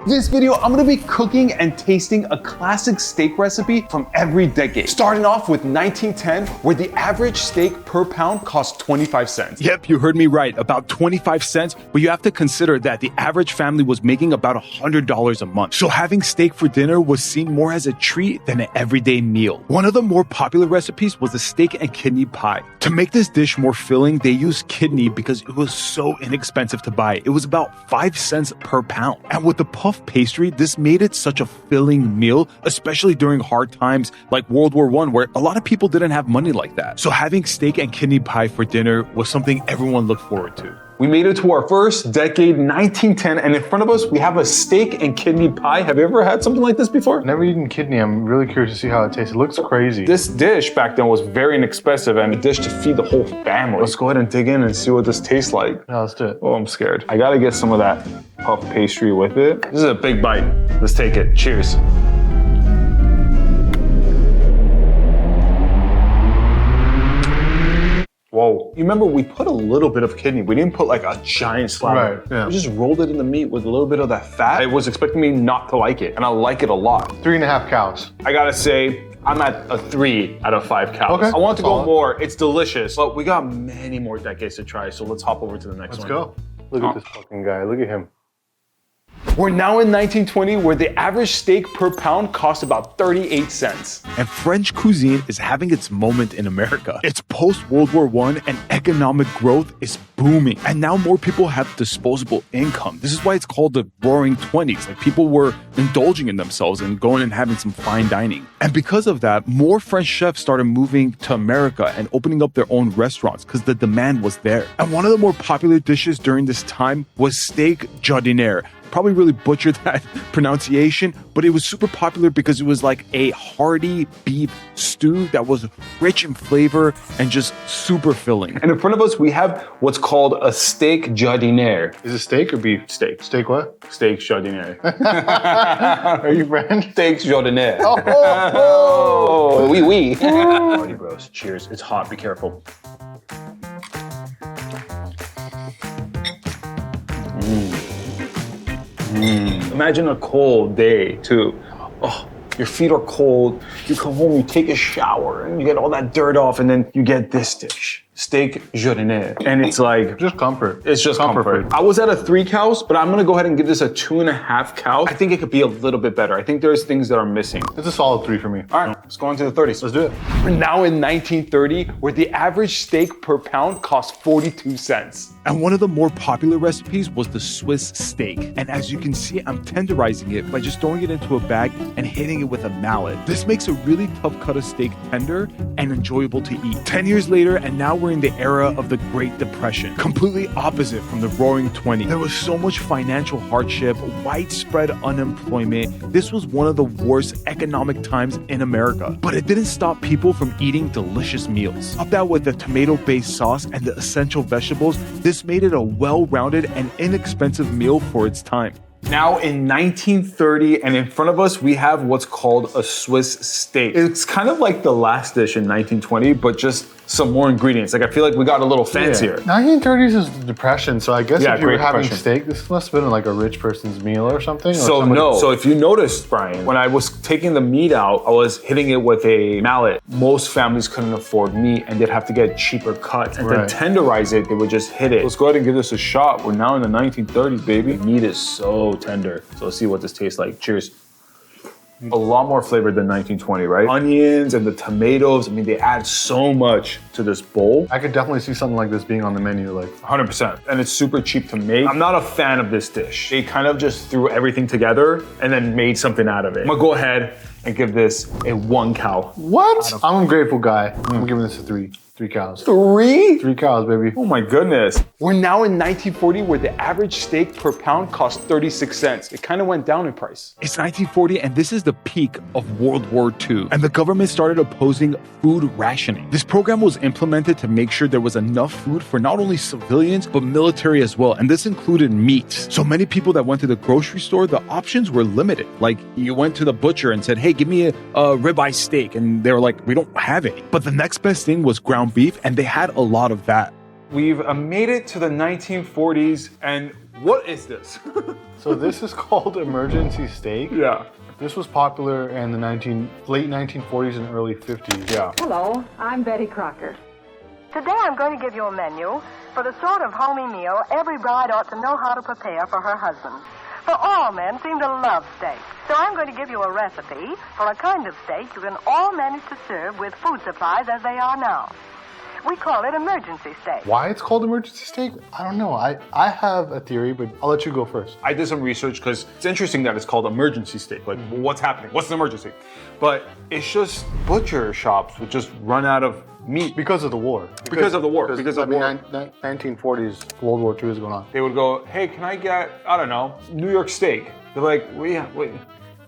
This video, I'm gonna be cooking and tasting a classic steak recipe from every decade. Starting off with 1910, where the average steak per pound cost 25 cents. Yep, you heard me right, about 25 cents, but you have to consider that the average family was making about $100 a month. So having steak for dinner was seen more as a treat than an everyday meal. One of the more popular recipes was the steak and kidney pie. To make this dish more filling, they used kidney because it was so inexpensive to buy. It was about 5 cents per pound. And with the puff pastry, this made it such a filling meal, especially during hard times like World War I, where a lot of people didn't have money like that. So having steak and kidney pie for dinner was something everyone looked forward to. We made it to our first decade, 1910, and in front of us, we have a steak and kidney pie. Have you ever had something like this before? Never eaten kidney. I'm really curious to see how it tastes. It looks crazy. This dish back then was very inexpensive and a dish to feed the whole family. Let's go ahead and dig in and see what this tastes like. Yeah, let's do it. Oh, I'm scared. I gotta get some of that puff pastry with it. This is a big bite. Let's take it. Cheers. Whoa. You remember we put a little bit of kidney. We didn't put like a giant slab. Right, yeah. We just rolled it in the meat with a little bit of that fat. I was expecting me not to like it, and I like it a lot. 3.5 cows. I gotta say, I'm at a 3 out of 5 cows. Okay. I want to go Solid. more. It's delicious, but we got many more decades to try, so let's hop over to the next one. Let's go. Look at this fucking guy. Look at him. We're now in 1920, where the average steak per pound costs about 38 cents. And French cuisine is having its moment in America. It's post-World War I and economic growth is booming. And now more people have disposable income. This is why it's called the Roaring 20s. Like people were indulging in themselves and going and having some fine dining. And because of that, more French chefs started moving to America and opening up their own restaurants because the demand was there. And one of the more popular dishes during this time was steak jardiniere. Probably really butchered that pronunciation, but it was super popular because it was like a hearty beef stew that was rich in flavor and just super filling. And in front of us, we have what's called a steak jardiniere. Is it steak or beef? Steak. Steak what? Steak jardiniere. Are you French? Steak jardiniere. Oh, oui, oui. Party bros, cheers. It's hot, be careful. Imagine a cold day too. Oh, your feet are cold. You come home, you take a shower, and you get all that dirt off, and then you get this dish. Steak jardiniere. And it's like, just comfort. it's just comfort. food. I was at a 3 cows, but I'm gonna go ahead and give this a 2.5 cows. I think it could be a little bit better. I think there's things that are missing. It's a solid 3 for me. All right, let's go on to the 30s. Let's do it. We're now in 1930, where the average steak per pound costs 42 cents. And one of the more popular recipes was the Swiss steak. And as you can see, I'm tenderizing it by just throwing it into a bag and hitting it with a mallet. This makes a really tough cut of steak tender and enjoyable to eat. 10 years later, and now we're in the era of the Great Depression, completely opposite from the Roaring 20s. There was so much financial hardship, widespread unemployment. This was one of the worst economic times in America. But it didn't stop people from eating delicious meals. Topped out with the tomato-based sauce and the essential vegetables, this made it a well-rounded and inexpensive meal for its time. Now in 1930, and in front of us, we have what's called a Swiss steak. It's kind of like the last dish in 1920, but just some more ingredients. Like I feel like we got a little fancier. 1930s is the Depression, so I guess Yeah, if you were Great having Depression. steak, this must have been like a rich person's meal or something. Or So somebody- no. So if you noticed, Brian, when I was taking the meat out, I was hitting it with a mallet. Most families couldn't afford meat and they'd have to get cheaper cuts. And Right. to tenderize it, they would just hit it. Let's go ahead and give this a shot. We're now in the 1930s, baby. The meat is so tender. So let's see what this tastes like. Cheers. A lot more flavor than 1920, right? Onions and the tomatoes, I mean, they add so much to this bowl. I could definitely see something like this being on the menu. Like 100%. And it's super cheap to make. I'm not a fan of this dish. They kind of just threw everything together and then made something out of it. I'm gonna go ahead and give this a 1 cow. what? I'm a grateful guy. I'm giving this a 3. 3 cows. 3? 3 cows, baby. Oh my goodness. We're now in 1940, where the average steak per pound cost 36 cents. It kind of went down in price. It's 1940, and this is the peak of World War II, and the government started opposing food rationing. This program was implemented to make sure there was enough food for not only civilians, but military as well, and this included meat. So many people that went to the grocery store, the options were limited. Like, you went to the butcher and said, hey, give me a ribeye steak, and they were like, we don't have any. But the next best thing was ground beef, and they had a lot of that. We've made it to the 1940s, and What is this? So this is called emergency steak. Yeah. This was popular in the late 1940s and early 50s. Yeah. Hello, I'm Betty Crocker. Today I'm going to give you a menu for the sort of homey meal every bride ought to know how to prepare for her husband. For all men seem to love steak. So I'm going to give you a recipe for a kind of steak you can all manage to serve with food supplies as they are now. We call it emergency steak. Why it's called emergency steak? I don't know. I have a theory, but I'll let you go first. I did some research because it's interesting that it's called emergency steak. Like, what's happening? What's an emergency? But it's just butcher shops would just run out of meat. Because of the war. Because of the war. Because of the war. 1940s, World War II is going on. They would go, hey, can I get, I don't know, New York steak? They're like, wait,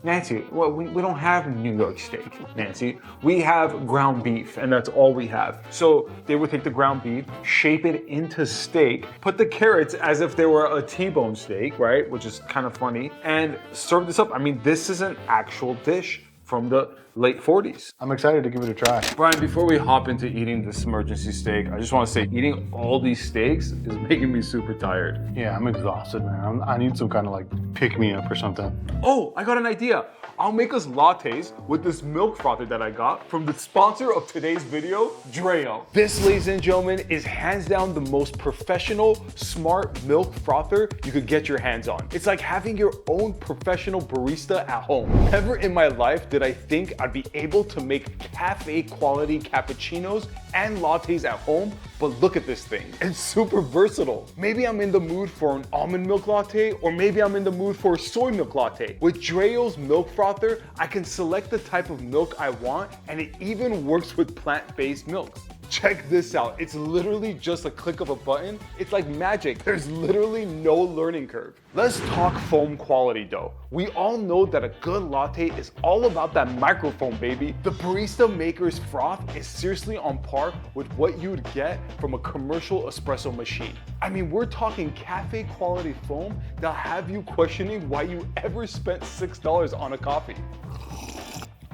Nancy, well, we don't have New York steak, Nancy. We have ground beef, and that's all we have. So they would take the ground beef, shape it into steak, put the carrots as if they were a T-bone steak, right? Which is kind of funny, and serve this up. I mean, this is an actual dish from the late 40s. I'm excited to give it a try. Brian, before we hop into eating this emergency steak, I just want to say eating all these steaks is making me super tired. Yeah, I'm exhausted, man. I need some kind of like pick-me-up or something. Oh, I got an idea. I'll make us lattes with this milk frother that I got from the sponsor of today's video, DREO. This, ladies and gentlemen, is hands down the most professional, smart milk frother you could get your hands on. It's like having your own professional barista at home. Never in my life did I think I'd be able to make cafe quality cappuccinos and lattes at home, but look at this thing. It's super versatile. Maybe I'm in the mood for an almond milk latte, or maybe I'm in the mood for a soy milk latte. With DREO's milk frother, I can select the type of milk I want, and it even works with plant-based milks. Check this out. It's literally just a click of a button. It's like magic. There's literally no learning curve. Let's talk foam quality though. We all know that a good latte is all about that microfoam, baby. The BaristaMaker's froth is seriously on par with what you would get from a commercial espresso machine. I mean, we're talking cafe quality foam that'll have you questioning why you ever spent $6 on a coffee.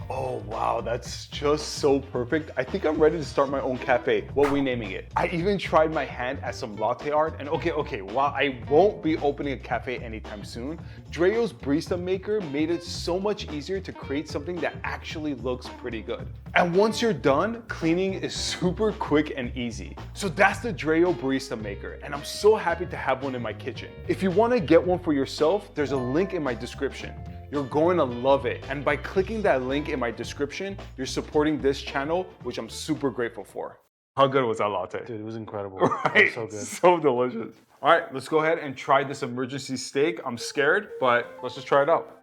Oh wow, that's just so perfect. I think I'm ready to start my own cafe. What are we naming it? I even tried my hand at some latte art, and okay, while I won't be opening a cafe anytime soon, DREO's BaristaMaker made it so much easier to create something that actually looks pretty good. And once you're done, cleaning is super quick and easy. So that's the DREO BaristaMaker, and I'm so happy to have one in my kitchen. If you want to get one for yourself, there's a link in my description. You're going to love it. And by clicking that link in my description, you're supporting this channel, which I'm super grateful for. How good was that latte? Dude, it was incredible. Right? It was so good. So delicious. All right, let's go ahead and try this emergency steak. I'm scared, but let's just try it out.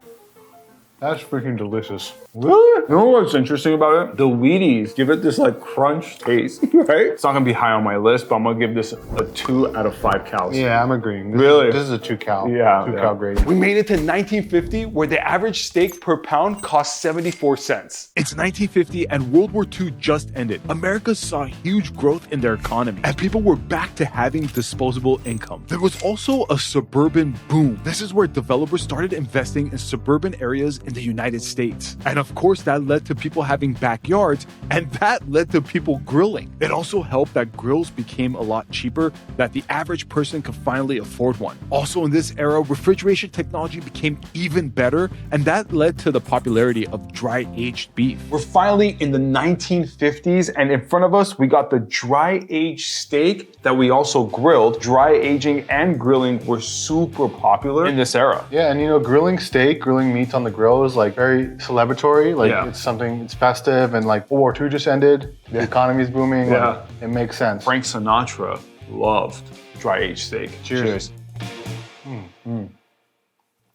That's freaking delicious. Really? You know what's interesting about it? The Wheaties give it this like crunch taste, right? It's not gonna be high on my list, but I'm gonna give this a 2 out of 5 cows. Yeah, I'm agreeing. Really? This is a 2 cow. Yeah. 2 cow grade. We made it to 1950, where the average steak per pound cost 74 cents. It's 1950 and World War II just ended. America saw huge growth in their economy and people were back to having disposable income. There was also a suburban boom. This is where developers started investing in suburban areas in the United States. And of course, that led to people having backyards, and that led to people grilling. It also helped that grills became a lot cheaper, that the average person could finally afford one. Also in this era, refrigeration technology became even better, and that led to the popularity of dry-aged beef. We're finally in the 1950s, and in front of us, we got the dry-aged steak that we also grilled. Dry aging and grilling were super popular in this era. Yeah, and you know, grilling steak, grilling meats on the grill is like very celebratory. Like it's something, it's festive, and like World War II just ended. The economy's booming. Yeah. Like, it makes sense. Frank Sinatra loved dry-aged steak. Cheers.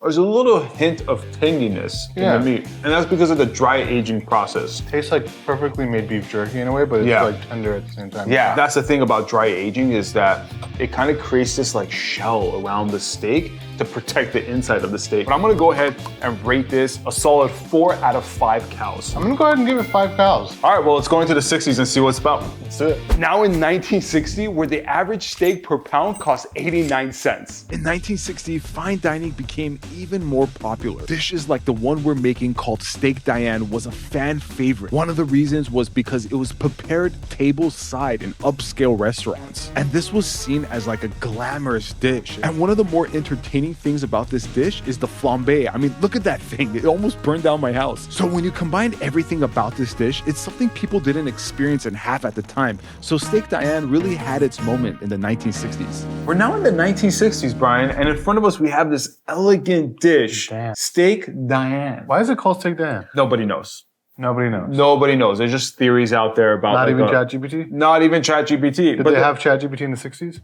There's a little hint of tanginess in the meat, and that's because of the dry aging process. Tastes like perfectly made beef jerky in a way, but it's like tender at the same time. Yeah, that's the thing about dry aging, is that it kind of creates this like shell around the steak to protect the inside of the steak. But I'm gonna go ahead and rate this a solid 4 out of 5 cows. I'm gonna go ahead and give it 5 cows. All right, well, let's go into the 60s and see what's about. Let's do it. Now in 1960, where the average steak per pound cost 89 cents. In 1960, fine dining became even more popular. Dishes like the one we're making called Steak Diane was a fan favorite. One of the reasons was because it was prepared tableside in upscale restaurants. And this was seen as like a glamorous dish. And one of the more entertaining things about this dish is the flambe. I mean, look at that thing. It almost burned down my house. So when you combine everything about this dish, it's something people didn't experience and have at the time. So Steak Diane really had its moment in the 1960s. We're now in the 1960s, Brian, and in front of us we have this elegant dish, Steak Diane. Why is it called Steak Diane? Nobody knows. Nobody knows. Nobody knows. There's just theories out there about Not even ChatGPT? Not even ChatGPT. Did they have ChatGPT in the 60s?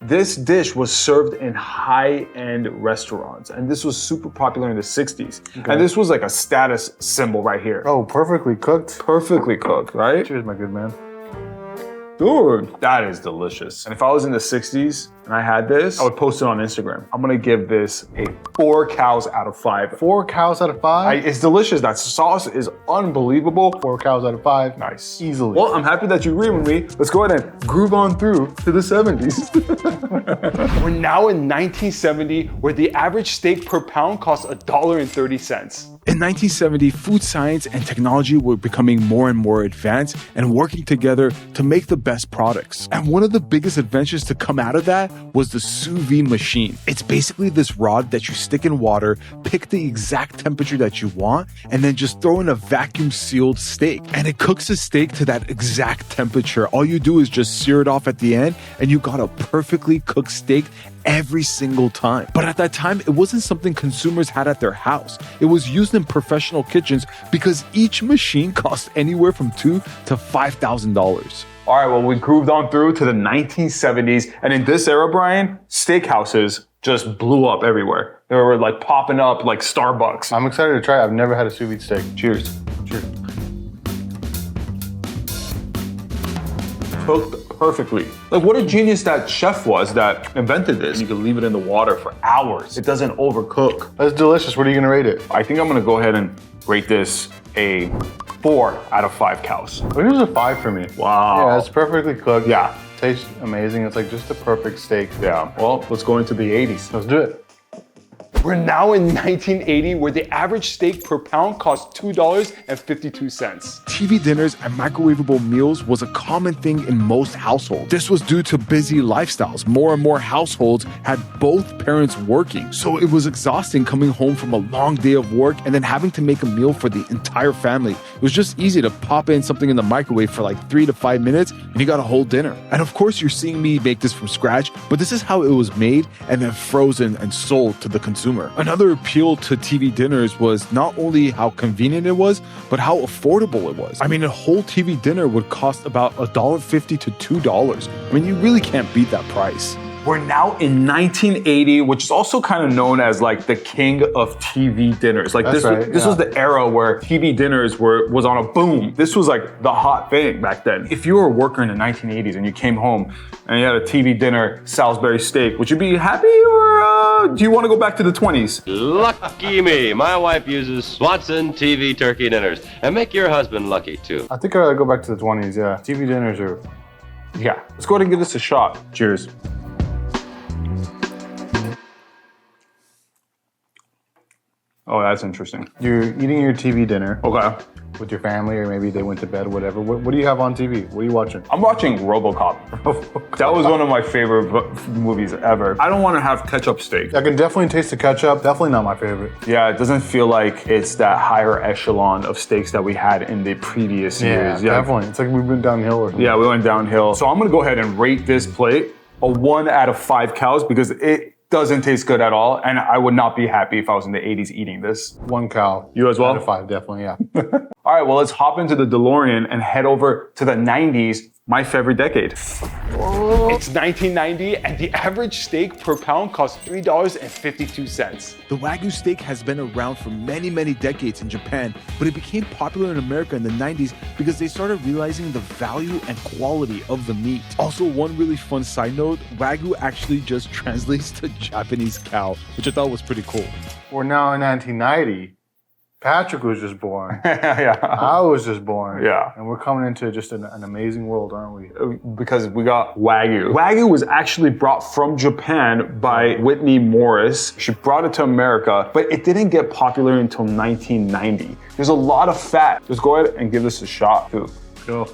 This dish was served in high-end restaurants, and this was super popular in the 60s. Okay. And this was like a status symbol right here. Oh, perfectly cooked? Perfectly cooked, right? Cheers, my good man. Dude, that is delicious. And if I was in the 60s and I had this, I would post it on Instagram. I'm gonna give this a 4 cows out of 5. 4 cows out of 5? It's delicious. That sauce is unbelievable. 4 cows out of 5. Nice. Easily. Well, I'm happy that you agree with me. Let's go ahead and groove on through to the 70s. We're now in 1970, where the average steak per pound costs $1.30. In 1970, food science and technology were becoming more and more advanced and working together to make the best products. And one of the biggest inventions to come out of that was the sous vide machine. It's basically this rod that you stick in water, pick the exact temperature that you want, and then just throw in a vacuum sealed steak. And it cooks the steak to that exact temperature. All you do is just sear it off at the end, and you got a perfectly cooked steak every single time. But at that time, it wasn't something consumers had at their house. It was used in professional kitchens because each machine cost anywhere from $2,000 to $5,000. All right, well, we grooved on through to the 1970s. And in this era, Brian, steakhouses just blew up everywhere. They were like popping up like Starbucks. I'm excited to try it. I've never had a sous vide steak. Cheers. Cheers. Cooked perfectly. Like, what a genius that chef was that invented this. You can leave it in the water for hours. It doesn't overcook. That's delicious. What are you gonna rate it? I think I'm gonna go ahead and rate this a 4 out of 5 cows. Well, here's a 5 for me. Wow. Yeah, it's perfectly cooked. Yeah. Tastes amazing. It's like just a perfect steak. Yeah. Well, let's go into the 80s. Let's do it. We're now in 1980, where the average steak per pound costs $2.52. TV dinners and microwavable meals was a common thing in most households. This was due to busy lifestyles. More and more households had both parents working, so it was exhausting coming home from a long day of work and then having to make a meal for the entire family. It was just easy to pop in something in the microwave for like 3 to 5 minutes and you got a whole dinner. And of course, you're seeing me make this from scratch, but this is how it was made and then frozen and sold to the consumer. Another appeal to TV dinners was not only how convenient it was, but how affordable it was. I mean, a whole TV dinner would cost about $1.50 to $2. I mean, you really can't beat that price. We're now in 1980, which is also kind of known as like the king of TV dinners. Like this was the era where TV dinners was on a boom. This was like the hot thing back then. If you were a worker in the 1980s and you came home and you had a TV dinner, Salisbury steak, would you be happy or do you want to go back to the 20s? Lucky me. My wife uses Swanson TV turkey dinners. And make your husband lucky too. I think I'd go back to the 20s, yeah. TV dinners are... Yeah. Let's go ahead and give this a shot. Cheers. Oh, that's interesting. You're eating your TV dinner. Okay. With your family, or maybe they went to bed, whatever. What do you have on TV? What are you watching? I'm watching RoboCop. That was one of my favorite movies ever. I don't want to have ketchup steak. I can definitely taste the ketchup. Definitely not my favorite. Yeah, it doesn't feel like it's that higher echelon of steaks that we had in the previous years. Yeah, definitely. It's like we've been downhill or something. Yeah, we went downhill. So I'm gonna go ahead and rate this plate a 1 out of 5 cows because it doesn't taste good at all, and I would not be happy if I was in the 80s eating this. 1 cow. You as well? Out of 5, definitely, yeah. All right, well, let's hop into the DeLorean and head over to the 90s, my favorite decade. It's 1990, and the average steak per pound costs $3.52. The Wagyu steak has been around for many, many decades in Japan, but it became popular in America in the 90s because they started realizing the value and quality of the meat. Also, one really fun side note, Wagyu actually just translates to Japanese cow, which I thought was pretty cool. We're now in 1990, Patrick was just born. Yeah. I was just born. Yeah. And we're coming into just an amazing world, aren't we? Because we got Wagyu. Wagyu was actually brought from Japan by Whitney Morris. She brought it to America, but it didn't get popular until 1990. There's a lot of fat. Let's go ahead and give this a shot, too. Go.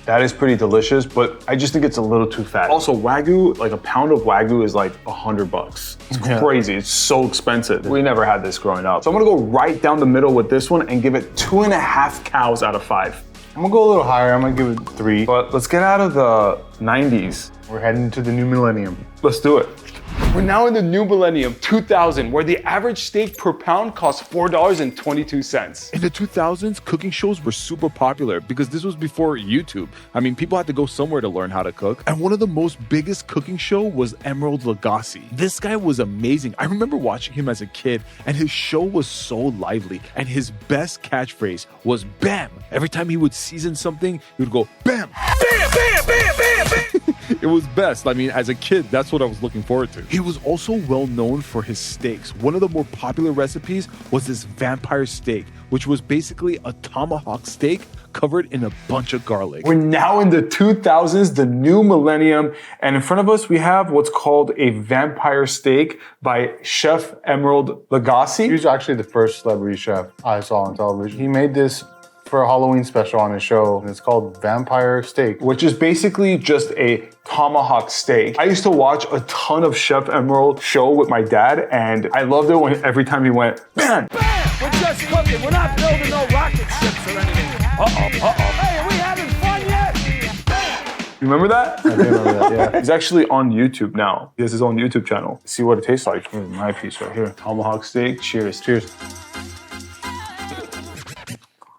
That is pretty delicious, but I just think it's a little too fat. Also, Wagyu, like a pound of Wagyu is like $100. It's crazy, it's so expensive. We never had this growing up. So I'm gonna go right down the middle with this one and give it 2.5 cows out of 5. I'm gonna go a little higher, I'm gonna give it 3. But let's get out of the 90s. We're heading into the new millennium. Let's do it. We're now in the new millennium, 2000, where the average steak per pound costs $4.22. In the 2000s, cooking shows were super popular because this was before YouTube. I mean, people had to go somewhere to learn how to cook. And one of the most biggest cooking show was Emerald Lagasse. This guy was amazing. I remember watching him as a kid, and his show was so lively. And his best catchphrase was BAM! Every time he would season something, he would go BAM! BAM! BAM! BAM! BAM! BAM! It was best. I mean, as a kid, that's what I was looking forward to. He was also well known for his steaks. One of the more popular recipes was this vampire steak, which was basically a tomahawk steak covered in a bunch of garlic. We're now in the 2000s, the new millennium, and in front of us we have what's called a vampire steak by Chef Emerald Lagasse. He was actually the first celebrity chef I saw on television. He made this for a Halloween special on his show, and it's called Vampire Steak, which is basically just a tomahawk steak. I used to watch a ton of Chef Emerald show with my dad, and I loved it when every time he went, bam! Bam! We're just cooking. We're not building no rocket ships or anything. Hey, are we having fun yet? You remember that? I do remember that, yeah. He's actually on YouTube now. He has his own YouTube channel. See what it tastes like. Here's my piece right here. Tomahawk steak. Cheers. Cheers.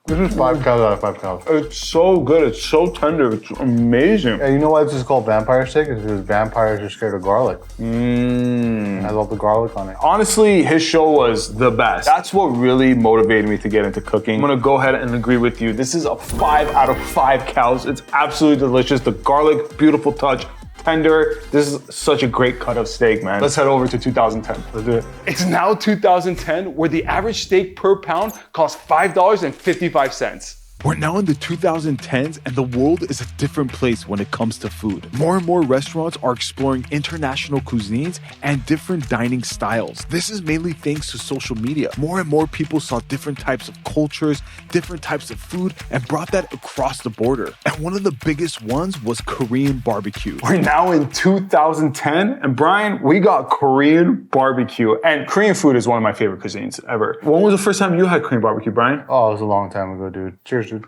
This is 5 cows out of 5 cows. It's so good. It's so tender. It's amazing. Yeah, you know why this is called vampire steak? It's because vampires are scared of garlic. It has all the garlic on it. Honestly, his show was the best. That's what really motivated me to get into cooking. I'm gonna go ahead and agree with you. This is a 5 out of 5 cows. It's absolutely delicious. The garlic, beautiful touch. Tender. This is such a great cut of steak, man. Let's head over to 2010. Let's do it. It's now 2010, where the average steak per pound costs $5.55. We're now in the 2010s, and the world is a different place when it comes to food. More and more restaurants are exploring international cuisines and different dining styles. This is mainly thanks to social media. More and more people saw different types of cultures, different types of food, and brought that across the border. And one of the biggest ones was Korean barbecue. We're now in 2010, and Brian, we got Korean barbecue. And Korean food is one of my favorite cuisines ever. When was the first time you had Korean barbecue, Brian? Oh, it was a long time ago, dude. Cheers, dude.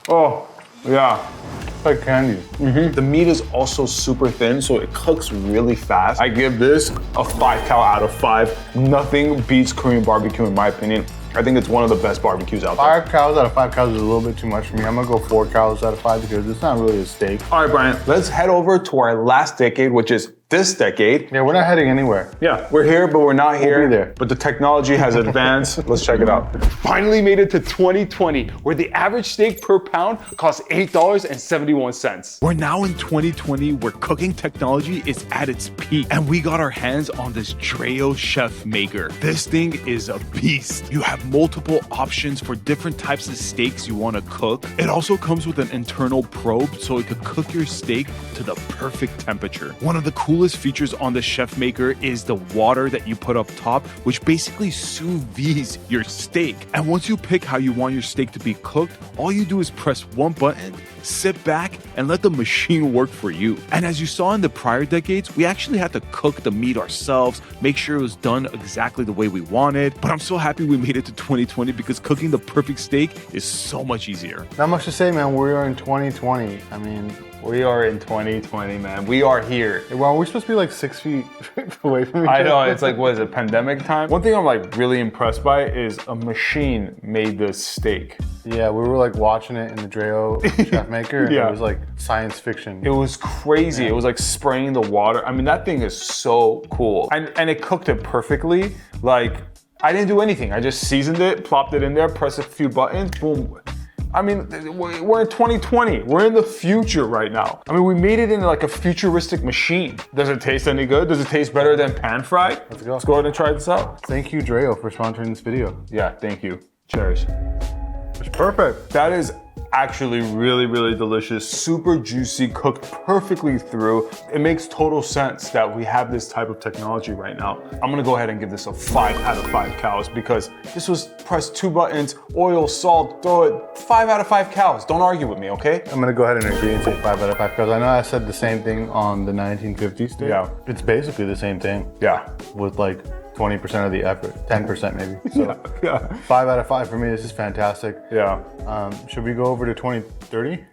Oh, yeah. It's like candy. The meat is also super thin, so it cooks really fast. I give this a 5 cow out of 5. Nothing beats Korean barbecue in my opinion. I think it's one of the best barbecues out there. 5 cows out of 5 cows is a little bit too much for me. I'm gonna go 4 cows out of 5 because it's not really a steak. All right, Brian, let's head over to our last decade, which is this decade. Yeah, we're not heading anywhere. Yeah, we're here, but we're not here. We'll be there. But the technology has advanced. Let's check it out. Finally made it to 2020, where the average steak per pound costs $8.71. We're now in 2020, where cooking technology is at its peak, and we got our hands on this DREO ChefMaker. This thing is a beast. You have multiple options for different types of steaks you want to cook. It also comes with an internal probe, so it could cook your steak to the perfect temperature. One of the coolest features on the ChefMaker is the water that you put up top, which basically sous vides your steak. And once you pick how you want your steak to be cooked, all you do is press one button, sit back, and let the machine work for you. And as you saw in the prior decades, we actually had to cook the meat ourselves, make sure it was done exactly the way we wanted. But I'm so happy we made it to 2020 because cooking the perfect steak is so much easier. Not much to say, man. We are in 2020. I mean, We are in 2020, man. We are here. well, we're supposed to be like 6 feet away from each I other. know, it's like, what is it, pandemic time? One thing I'm like really impressed by is a machine made this steak. Yeah, we were like watching it in the DREO ChefMaker, and Yeah. it was like science fiction. It was crazy. It was like spraying the water. I mean, that thing is so cool. And it cooked it perfectly. Like, I didn't do anything. I just seasoned it, plopped it in there, pressed a few buttons, boom. I mean, we're in 2020. We're in the future right now. I mean, we made it into like a futuristic machine. Does it taste any good? Does it taste better than pan fried? Let's go. Let's go ahead and try this out. Thank you, DREO, for sponsoring this video. Yeah, thank you. Cheers. It's perfect. That is actually really, really delicious, super juicy, cooked perfectly through. It makes total sense that we have this type of technology right now. I'm gonna go ahead and give this a 5 out of 5 cows because this was press 2 buttons, oil, salt, throw it, 5 out of 5 cows. Don't argue with me, okay? I'm gonna go ahead and agree and say 5 out of 5 because I know I said the same thing on the 1950s steak. Yeah. It's basically the same thing. Yeah. With like 20% of the effort, 10% maybe. So Yeah. 5 out of 5 for me, this is fantastic. Yeah. Should we go over to 2030?